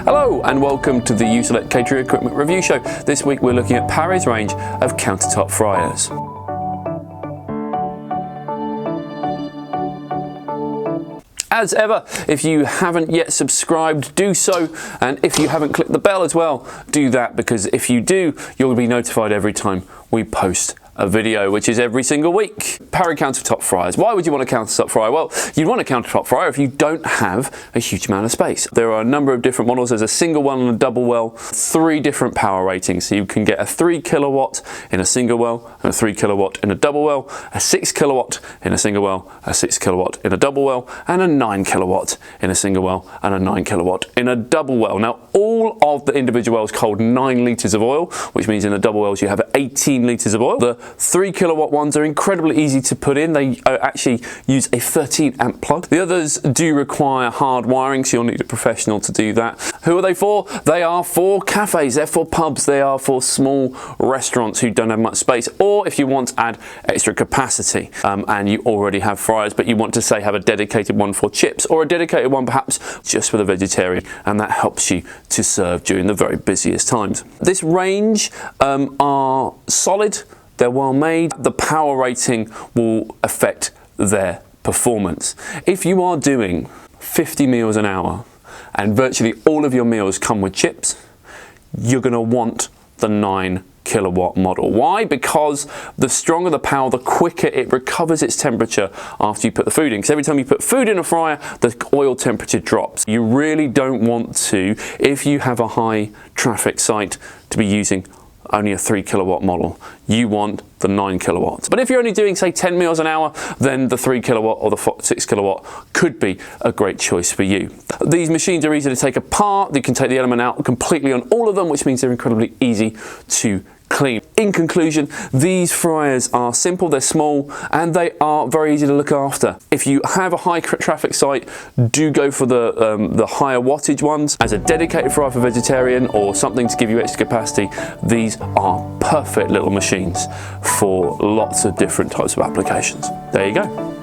Hello and welcome to the U-Select Catering Equipment Review Show. This week we're looking at Parry's range of countertop fryers. As ever, if you haven't yet subscribed, do so, and if you haven't clicked the bell as well, do that, because if you do, you'll be notified every time we post a video, which is every single week. Parry countertop fryers. Why would you want a countertop fryer? Well, you'd want a countertop fryer if you don't have a huge amount of space. There are a number of different models. There's a single one and a double well, 3 different power ratings. So you can get a 3 kilowatt in a single well, and a 3 kilowatt in a double well, a 6 kilowatt in a single well, a 6 kilowatt in a double well, and a 9 kilowatt in a single well, and a 9 kilowatt in a double well. Now, all of the individual wells hold 9 litres of oil, which means in the double wells you have 18 litres of oil. The 3 kilowatt ones are incredibly easy to put in. They actually use a 13 amp plug. The others do require hard wiring, so you'll need a professional to do that. Who are they for? They are for cafes, they're for pubs, they are for small restaurants who don't have much space, or if you want to add extra capacity and you already have fryers, but you want to say have a dedicated one for chips, or a dedicated one perhaps just for the vegetarian, and that helps you to serve during the very busiest times. This range are solid. They're well made. The power rating will affect their performance. If you are doing 50 meals an hour and virtually all of your meals come with chips, you're going to want the 9 kilowatt model. Why? Because the stronger the power, the quicker it recovers its temperature after you put the food in. Because every time you put food in a fryer, the oil temperature drops. You really don't want to, if you have a high traffic site, to be using only a 3 kilowatt model. You want the 9 kilowatts. But if you're only doing, say, 10 meals an hour, then the 3 kilowatt or the 6 kilowatt could be a great choice for you. These machines are easy to take apart. You can take the element out completely on all of them, which means they're incredibly easy to clean. In conclusion, these fryers are simple, they're small, and they are very easy to look after. If you have a high traffic site, do go for the higher wattage ones. As a dedicated fryer for vegetarian or something to give you extra capacity, these are perfect little machines for lots of different types of applications. There you go.